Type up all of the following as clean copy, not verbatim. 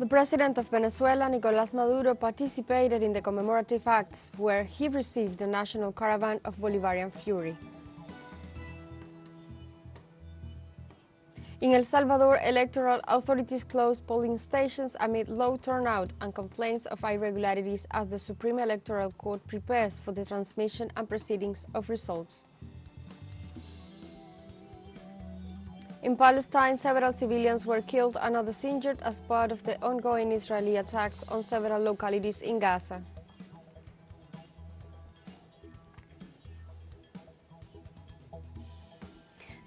The president of Venezuela, Nicolás Maduro, participated in the commemorative acts where he received the national caravan of Bolivarian fury. In El Salvador, electoral authorities closed polling stations amid low turnout and complaints of irregularities as the Supreme Electoral Court prepares for the transmission and proceedings of results. In Palestine, several civilians were killed and others injured as part of the ongoing Israeli attacks on several localities in Gaza.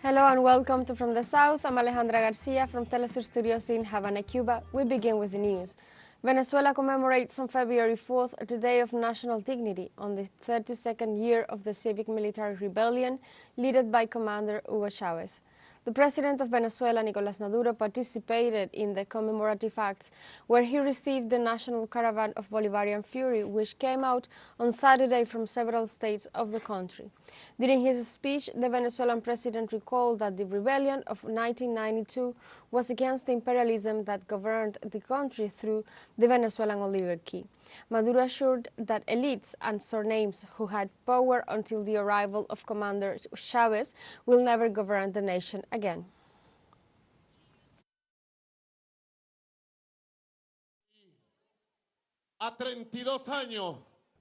Hello and welcome to From the South. I'm Alejandra Garcia from teleSUR Studios in Havana, Cuba. We begin with the news. Venezuela commemorates on February 4th the Day of National Dignity on the 32nd year of the civic military rebellion led by Commander Hugo Chavez. The president of Venezuela, Nicolás Maduro, participated in the commemorative acts where he received the national caravan of Bolivarian fury, which came out on Saturday from several states of the country. During his speech, the Venezuelan president recalled that the rebellion of 1992 was against the imperialism that governed the country through the Venezuelan oligarchy. Maduro assured that elites and surnames who had power until the arrival of Commander Chavez will never govern the nation again.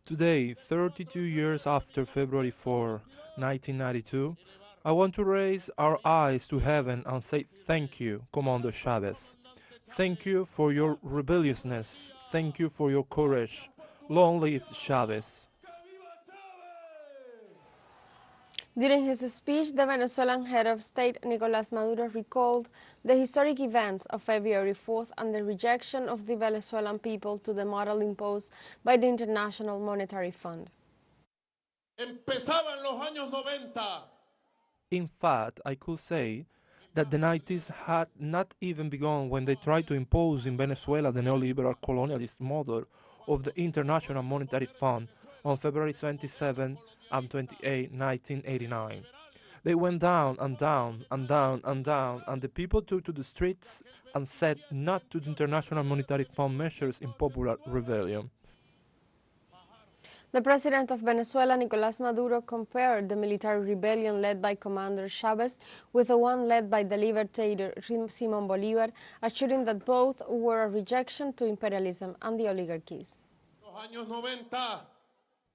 Today, 32 years after February 4, 1992, I want to raise our eyes to heaven and say thank you, Commander Chavez. Thank you for your rebelliousness. Thank you for your courage. Long live Chavez. During his speech, the Venezuelan head of state, Nicolás Maduro, recalled the historic events of February 4th and the rejection of the Venezuelan people to the model imposed by the International Monetary Fund. In fact, I could say that the 90s had not even begun when they tried to impose in Venezuela the neoliberal colonialist model of the International Monetary Fund on February 27 and 28, 1989. They went down and down and down and down, and the people took to the streets and said not to the International Monetary Fund measures in popular rebellion. The president of Venezuela, Nicolás Maduro, compared the military rebellion led by Commander Chavez with the one led by the liberator Simón Bolívar, assuring that both were a rejection to imperialism and the oligarchies.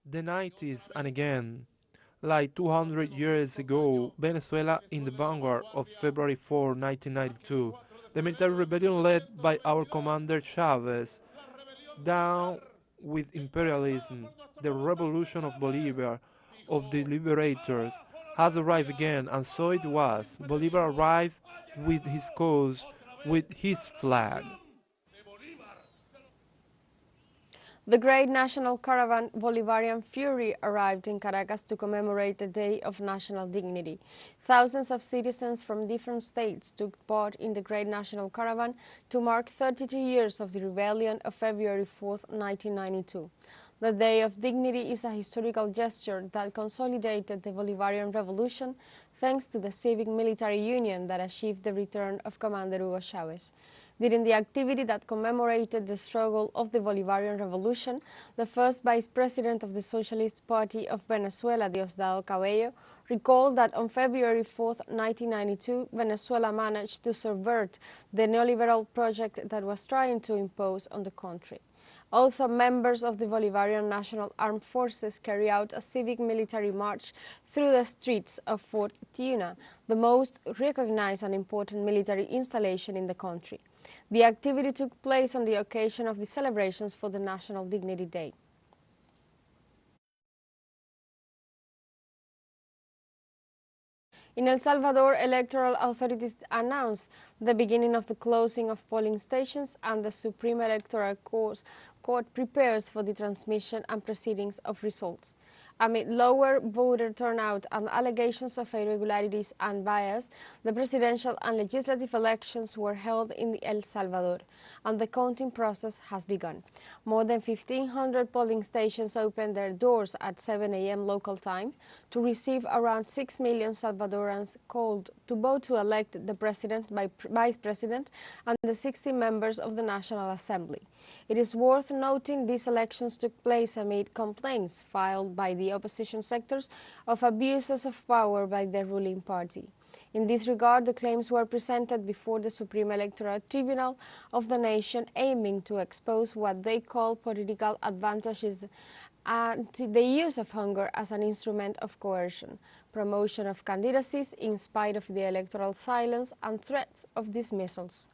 The 90s, and again, like 200 years ago, Venezuela in the vanguard of February 4, 1992, the military rebellion led by our commander Chavez, down with imperialism, the revolution of Bolívar, of the liberators, has arrived again, and so it was. Bolívar arrived with his cause, with his flag. The great national caravan Bolivarian Fury arrived in Caracas to commemorate the Day of National Dignity. Thousands of citizens from different states took part in the great national caravan to mark 32 years of the rebellion of February 4, 1992. The Day of Dignity is a historical gesture that consolidated the Bolivarian Revolution thanks to the civic military union that achieved the return of Commander Hugo Chavez. During the activity that commemorated the struggle of the Bolivarian Revolution, the first vice president of the Socialist Party of Venezuela, Diosdado Cabello, recalled that on February 4, 1992, Venezuela managed to subvert the neoliberal project that was trying to impose on the country. Also, members of the Bolivarian National Armed Forces carried out a civic military march through the streets of Fort Tiuna, the most recognized and important military installation in the country. The activity took place on the occasion of the celebrations for the National Dignity Day. In El Salvador, electoral authorities announced the beginning of the closing of polling stations, and the Supreme Electoral Court prepares for the transmission and proceedings of results. Amid lower voter turnout and allegations of irregularities and bias, the presidential and legislative elections were held in El Salvador, and the counting process has begun. More than 1,500 polling stations opened their doors at 7 a.m. local time to receive around 6 million Salvadorans called to vote to elect the president, vice president, and the 60 members of the National Assembly. It is worth noting these elections took place amid complaints filed by the opposition sectors of abuses of power by the ruling party. In this regard, the claims were presented before the Supreme Electoral Tribunal of the nation, aiming to expose what they call political advantages and the use of hunger as an instrument of coercion, promotion of candidacies in spite of the electoral silence, and threats of dismissals.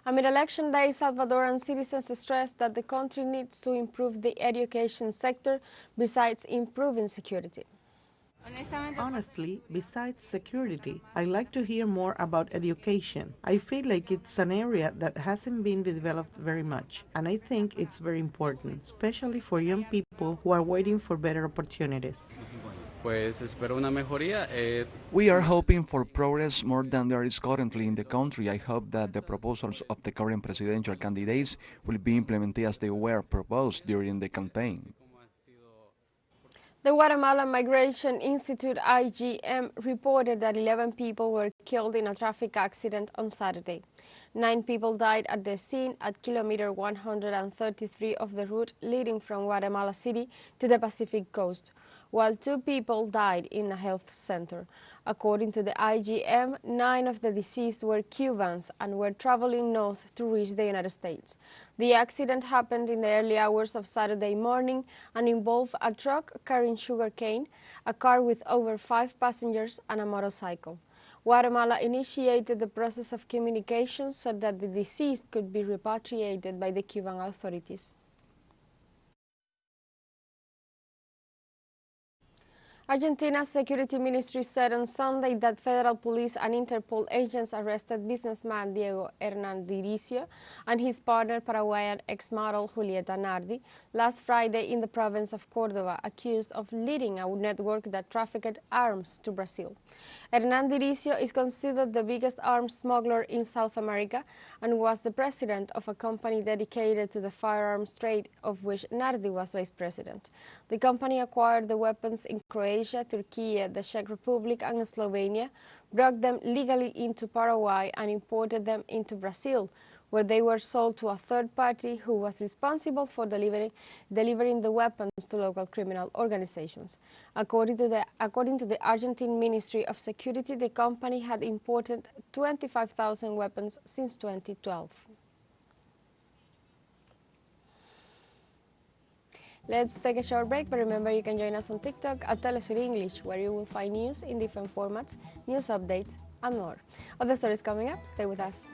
Amid election day, Salvadoran citizens stressed that the country needs to improve the education sector besides improving security. Honestly, besides security, I'd like to hear more about education. I feel like it's an area that hasn't been developed very much, and I think it's very important, especially for young people who are waiting for better opportunities. We are hoping for progress more than there is currently in the country. I hope that the proposals of the current presidential candidates will be implemented as they were proposed during the campaign. The Guatemala Migration Institute IGM reported that 11 people were killed in a traffic accident on Saturday. 9 people died at the scene at kilometer 133 of the route leading from Guatemala City to the Pacific coast, while 2 people died in a health center. According to the IGM, 9 of the deceased were Cubans and were traveling north to reach the United States. The accident happened in the early hours of Saturday morning and involved a truck carrying sugarcane, a car with over 5 passengers, and a motorcycle. Guatemala initiated the process of communication so that the deceased could be repatriated by the Cuban authorities. Argentina's security ministry said on Sunday that federal police and Interpol agents arrested businessman Diego Hernandiricio and his partner Paraguayan ex-model Julieta Nardi last Friday in the province of Córdoba, accused of leading a network that trafficked arms to Brazil. Hernandiricio is considered the biggest arms smuggler in South America and was the president of a company dedicated to the firearms trade, of which Nardi was vice president. The company acquired the weapons in Croatia, Turkey, the Czech Republic, and Slovenia, brought them legally into Paraguay, and imported them into Brazil, where they were sold to a third party who was responsible for delivering the weapons to local criminal organizations. According to the Argentine Ministry of Security, the company had imported 25,000 weapons since 2012. Let's take a short break, but remember you can join us on TikTok at teleSUR English, where you will find news in different formats, news updates, and more. Other stories coming up, stay with us.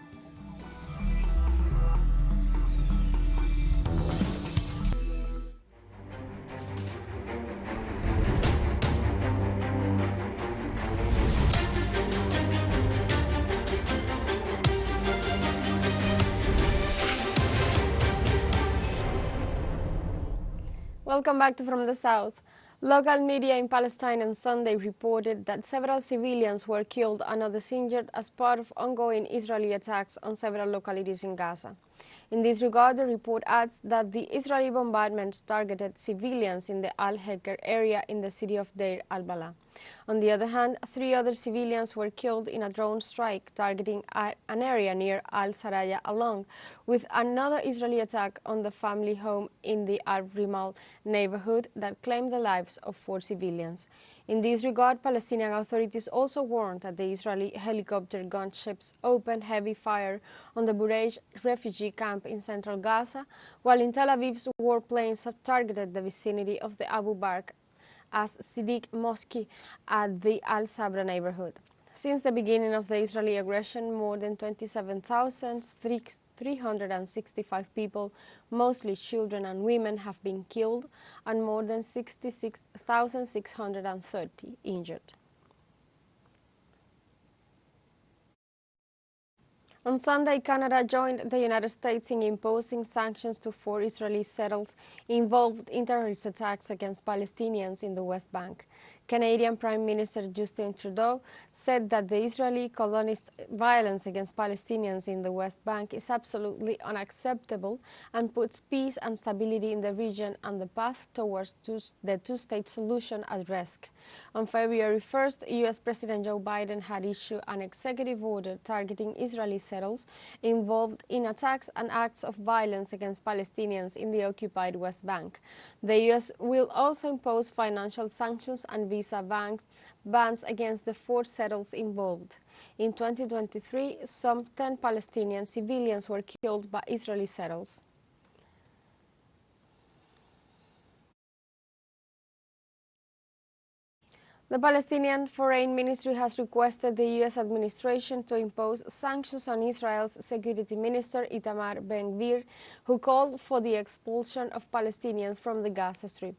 Welcome back to From the South. Local media in Palestine on Sunday reported that several civilians were killed and others injured as part of ongoing Israeli attacks on several localities in Gaza. In this regard, the report adds that the Israeli bombardment targeted civilians in the Al-Heker area in the city of Deir al-Balah. On the other hand, 3 other civilians were killed in a drone strike targeting an area near Al-Saraya, along with another Israeli attack on the family home in the Al-Rimal neighborhood that claimed the lives of 4 civilians. In this regard, Palestinian authorities also warned that the Israeli helicopter gunships opened heavy fire on the Bureij refugee camp in central Gaza, while in Tel Aviv's warplanes have targeted the vicinity of the Abu Bakr as Siddiq Mosque at the Al-Sabra neighborhood. Since the beginning of the Israeli aggression, more than 27,365 people, mostly children and women, have been killed and more than 66,630 injured. On Sunday, Canada joined the United States in imposing sanctions to 4 Israeli settlers involved in terrorist attacks against Palestinians in the West Bank. Canadian Prime Minister Justin Trudeau said that the Israeli colonist violence against Palestinians in the West Bank is absolutely unacceptable and puts peace and stability in the region and the path towards the two-state solution at risk. On February 1st, U.S. President Joe Biden had issued an executive order targeting Israeli settlers involved in attacks and acts of violence against Palestinians in the occupied West Bank. The U.S. will also impose financial sanctions and visa bans against the 4 settlers involved. In 2023, some 10 Palestinian civilians were killed by Israeli settlers. The Palestinian Foreign Ministry has requested the U.S. administration to impose sanctions on Israel's Security Minister Itamar Ben-Gvir, who called for the expulsion of Palestinians from the Gaza Strip.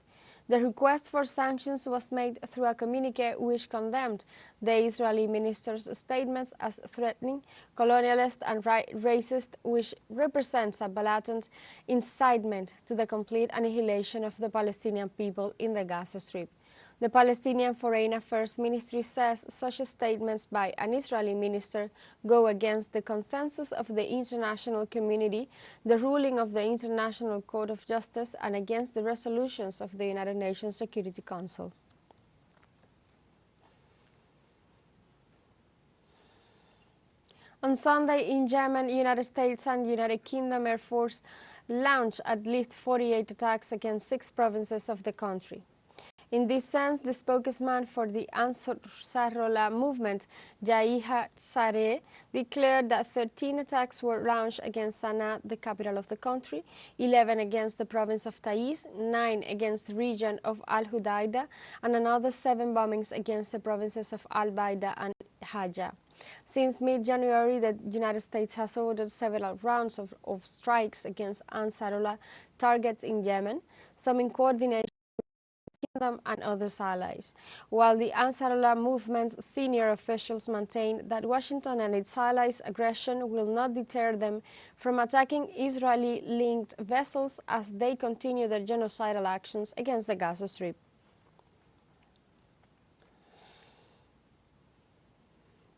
The request for sanctions was made through a communique which condemned the Israeli minister's statements as threatening, colonialist and racist, which represents a blatant incitement to the complete annihilation of the Palestinian people in the Gaza Strip. The Palestinian Foreign Affairs Ministry says such statements by an Israeli minister go against the consensus of the international community, the ruling of the International Court of Justice, and against the resolutions of the United Nations Security Council. On Sunday in Yemen, United States and United Kingdom Air Force launched at least 48 attacks against 6 provinces of the country. In this sense, the spokesman for the Ansarullah movement, Yahya Saree, declared that 13 attacks were launched against Sana'a, the capital of the country, 11 against the province of Taiz, 9 against the region of Al-Hudaydah, and another 7 bombings against the provinces of Al-Baida and Haja. Since mid-January, the United States has ordered several rounds of strikes against Ansarullah targets in Yemen, some in coordination and other allies, while the Ansarullah movement's senior officials maintain that Washington and its allies' aggression will not deter them from attacking Israeli-linked vessels as they continue their genocidal actions against the Gaza Strip.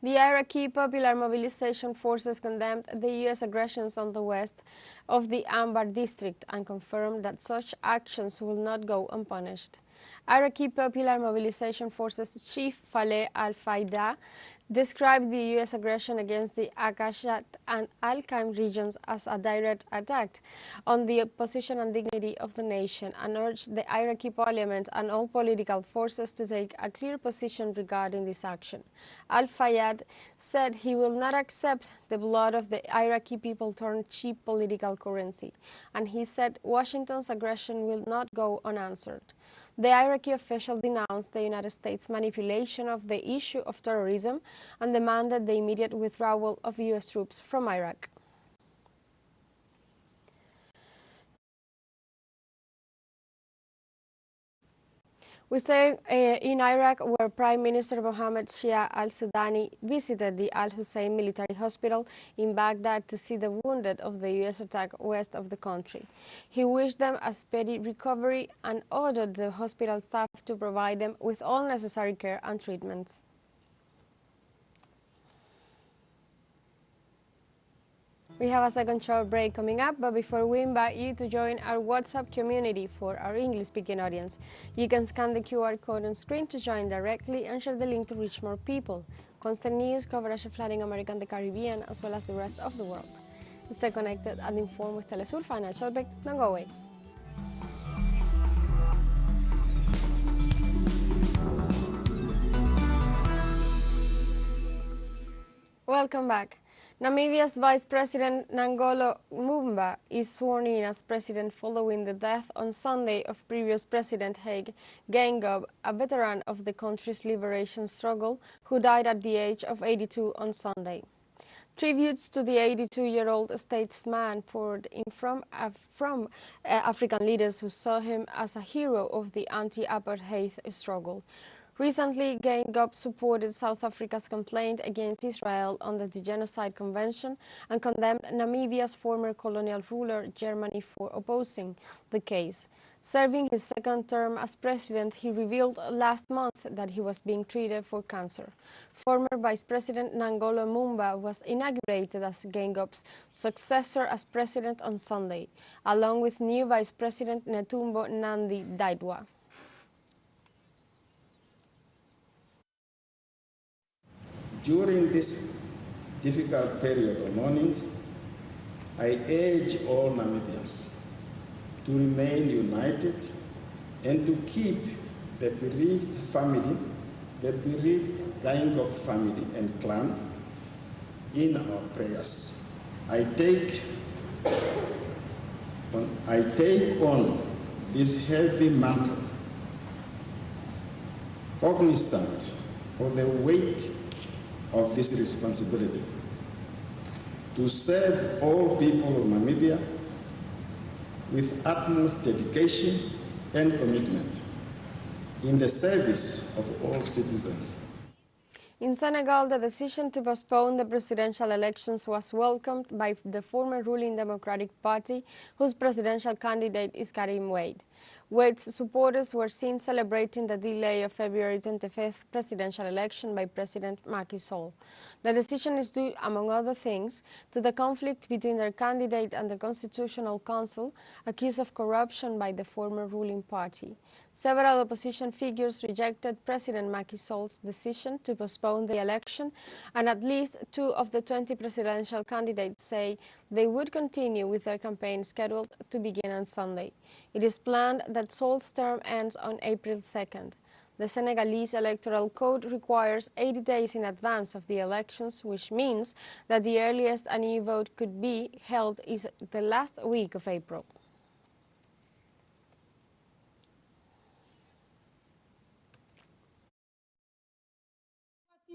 The Iraqi Popular Mobilization Forces condemned the U.S. aggressions on the west of the Anbar district and confirmed that such actions will not go unpunished. Iraqi Popular Mobilization Forces Chief Faleh al-Fayda described the U.S. aggression against the Akashat and Al-Qaim regions as a direct attack on the position and dignity of the nation and urged the Iraqi parliament and all political forces to take a clear position regarding this action. Al-Fayyad said he will not accept the blood of the Iraqi people turned cheap political currency, and he said Washington's aggression will not go unanswered. The Iraqi official denounced the United States' manipulation of the issue of terrorism and demanded the immediate withdrawal of U.S. troops from Iraq. We say in Iraq, where Prime Minister Mohammed Shia al-Sudani visited the Al-Hussein military hospital in Baghdad to see the wounded of the U.S. attack west of the country. He wished them a speedy recovery and ordered the hospital staff to provide them with all necessary care and treatments. We have a second short break coming up, but before we invite you to join our WhatsApp community for our English-speaking audience, you can scan the QR code on screen to join directly and share the link to reach more people. Constant news, coverage of Latin America and the Caribbean, as well as the rest of the world. Stay connected and informed with teleSUR. Final short break, don't go away. Welcome back. Namibia's Vice President Nangolo Mumba is sworn in as president following the death on Sunday of previous President Hage Geingob, a veteran of the country's liberation struggle, who died at the age of 82 on Sunday. Tributes to the 82-year-old statesman poured in from African leaders who saw him as a hero of the anti-apartheid struggle. Recently, Geingob supported South Africa's complaint against Israel under the Genocide Convention and condemned Namibia's former colonial ruler, Germany, for opposing the case. Serving his second term as president, he revealed last month that he was being treated for cancer. Former Vice President Nangolo Mumba was inaugurated as Geingob's successor as president on Sunday, along with new Vice President Netumbo Nandi-Ndaitwah. During this difficult period of mourning, I urge all Namibians to remain united and to keep the bereaved family, the bereaved Geingob family and clan in our prayers. I take on this heavy mantle, cognizant of the weight of this responsibility, to serve all people of Namibia with utmost dedication and commitment in the service of all citizens. In Senegal, the decision to postpone the presidential elections was welcomed by the former ruling Democratic Party, whose presidential candidate is Karim Wade. Wade's supporters were seen celebrating the delay of February 25th presidential election by President Macky Sall. The decision is due, among other things, to the conflict between their candidate and the Constitutional Council, accused of corruption by the former ruling party. Several opposition figures rejected President Macky Sall's decision to postpone the election, and at least 2 of the 20 presidential candidates say they would continue with their campaign scheduled to begin on Sunday. It is planned that Sall's term ends on April 2nd. The Senegalese electoral code requires 80 days in advance of the elections, which means that the earliest a new vote could be held is the last week of April.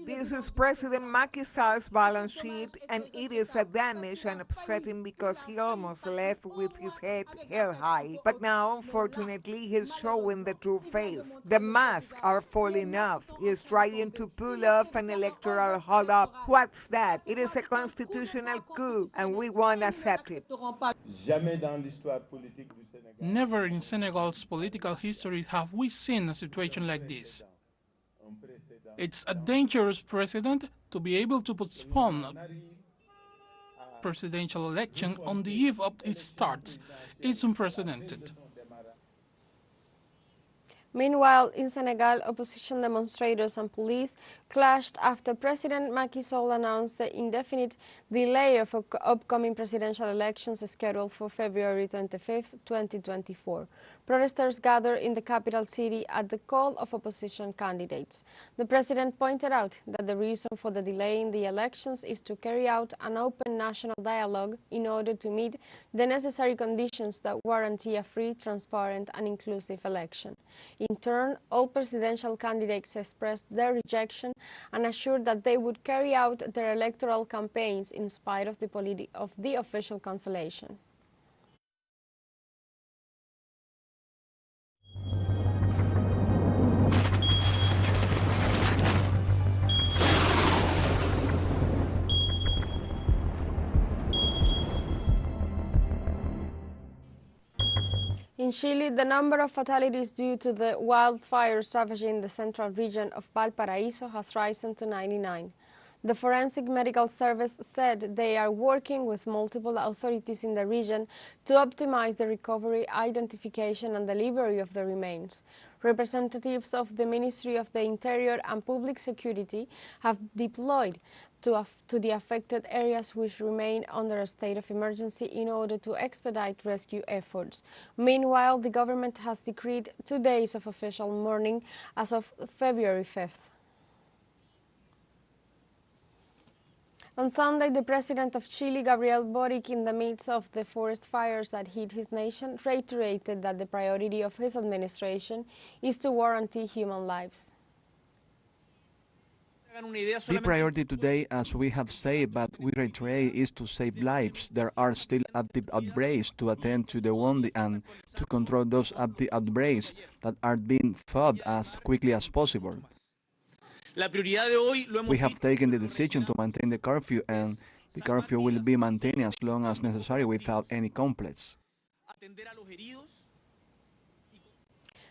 This is President Macky Sall's balance sheet, and it is a damage and upsetting because he almost left with his head held high. But now, unfortunately, he's showing the true face. The masks are falling off. He's trying to pull off an electoral hold-up. What's that? It is a constitutional coup, and we won't accept it. Never in Senegal's political history have we seen a situation like this. It's a dangerous precedent to be able to postpone a presidential election on the eve of its start. It's unprecedented. Meanwhile, in Senegal, opposition demonstrators and police clashed after President Macky Sall announced the indefinite delay of upcoming presidential elections scheduled for February 25, 2024. Protesters gathered in the capital city at the call of opposition candidates. The president pointed out that the reason for the delay in the elections is to carry out an open national dialogue in order to meet the necessary conditions that guarantee a free, transparent, and inclusive election. In turn, all presidential candidates expressed their rejection and assured that they would carry out their electoral campaigns in spite of the official cancellation. In Chile, the number of fatalities due to the wildfires ravaging the central region of Valparaiso has risen to 99. The Forensic Medical Service said they are working with multiple authorities in the region to optimize the recovery, identification, and delivery of the remains. Representatives of the Ministry of the Interior and Public Security have deployed to the affected areas which remain under a state of emergency in order to expedite rescue efforts. Meanwhile, the government has decreed 2 days of official mourning as of February 5th. On Sunday, the president of Chile, Gabriel Boric, in the midst of the forest fires that hit his nation, reiterated that the priority of his administration is to guarantee human lives. The priority today, as we have said, but we reiterate, is to save lives. There are still active outbreaks to attend to the wounded and to control those active outbreaks that are being fought as quickly as possible. We have taken the decision to maintain the curfew, and the curfew will be maintained as long as necessary without any conflicts.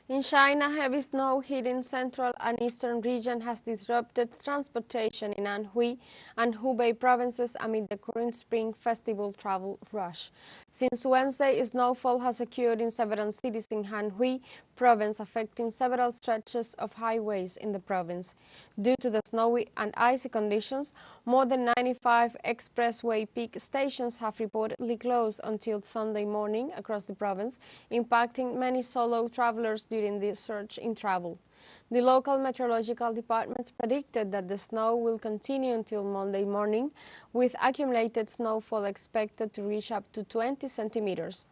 In China, heavy snow hitting central and eastern region has disrupted transportation in Anhui and Hubei provinces amid the current spring festival travel rush. Since Wednesday, snowfall has occurred in several cities in Anhui province, affecting several stretches of highways in the province. Due to the snowy and icy conditions, more than 95 expressway peak stations have reportedly closed until Sunday morning across the province, impacting many solo travelers during the surge in travel. The local meteorological department predicted that the snow will continue until Monday morning, with accumulated snowfall expected to reach up to 20 centimeters.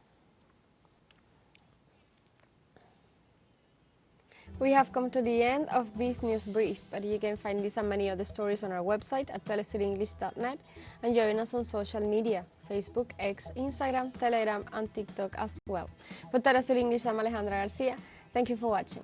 We have come to the end of this news brief, but you can find this and many other stories on our website at telesurenglish.net and join us on social media, Facebook, X, Instagram, Telegram, and TikTok as well. For TeleSUR English, I'm Alejandra Garcia. Thank you for watching.